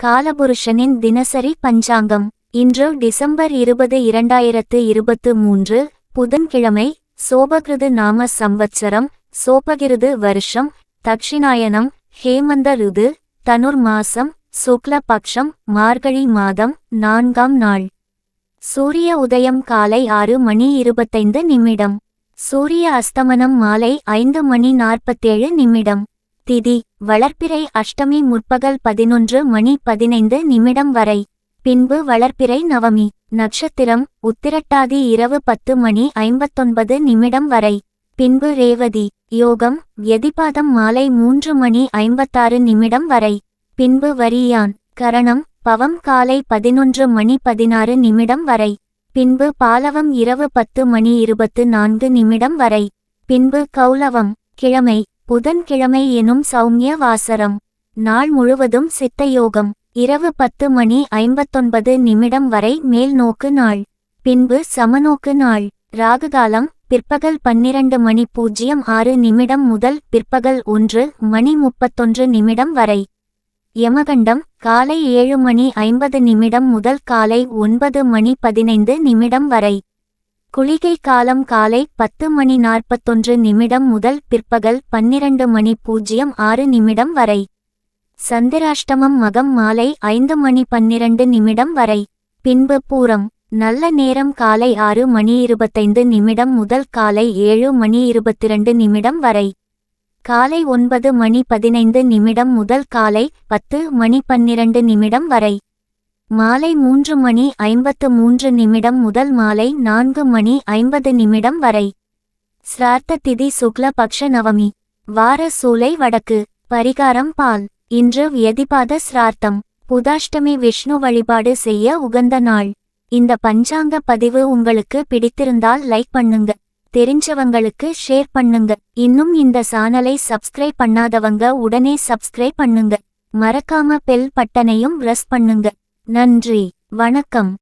காலபுருஷனின் தினசரி பஞ்சாங்கம். இன்று டிசம்பர் 20, 2023, புதன்கிழமை. சோபகிருது நாம சம்வத்சரம், சோபகிருது வருஷம், தக்ஷிணாயனம், ஹேமந்த ருது, தனுர் மாசம், சுக்ல பக்ஷம், மார்கழி மாதம், 4ஆம் நாள். சூரிய உதயம் காலை 6:25. சூரிய அஸ்தமனம் மாலை 5:47. திதி வளர்ப்பிறை அஷ்டமி முற்பகல் 11:15 வரை. பின்பு வளர்ப்பிறை நவமி. நட்சத்திரம் உத்திரட்டாதி இரவு 10:59 வரை. பின்பு ரேவதி. யோகம் யதிபாதம் மாலை 3:56 வரை. பின்பு வரியான். கரணம் பவம் காலை 11:16 வரை. பின்பு பாலவம் இரவு 10:24 வரை. பின்பு கௌலவம். கிழமை புதன்கிழமை எனும் சௌமிய வாசரம். நாள் முழுவதும் சித்தயோகம். இரவு 10:59 வரை மேல் நோக்கு நாள். பின்பு சமநோக்கு நாள். ராகுகாலம் பிற்பகல் 12:06 முதல் பிற்பகல் 1:31 வரை. யமகண்டம் காலை 7:50 முதல் காலை 9:15 வரை. குளிகை காலம் காலை 10:41 முதல் பிற்பகல் 12:06 வரை. சந்திராஷ்டமம் மகம் மாலை 5:12 வரை. பின்பு பூரம். நல்ல நேரம் காலை 6:25 முதல் காலை 7:22 வரை. காலை 9:15 முதல் காலை 10:12 வரை. மாலை 3:53 முதல் மாலை 4:50 வரை. ஸ்ரார்த்த திதி சுக்ல பக்ஷ நவமி. வார சூலை வடக்கு. பரிகாரம் பால். இன்று யதிபாத ஸ்ரார்த்தம். புதாஷ்டமி விஷ்ணு வழிபாடு செய்ய உகந்த நாள். இந்த பஞ்சாங்க பதிவு உங்களுக்கு பிடித்திருந்தால் லைக் பண்ணுங்க, தெரிஞ்சவங்களுக்கு ஷேர் பண்ணுங்க. இன்னும் இந்த சேனலை சப்ஸ்கிரைப் பண்ணாதவங்க உடனே சப்ஸ்கிரைப் பண்ணுங்க. மறக்காம பெல் பட்டனையும் பிரஸ் பண்ணுங்க. நன்றி, வணக்கம்.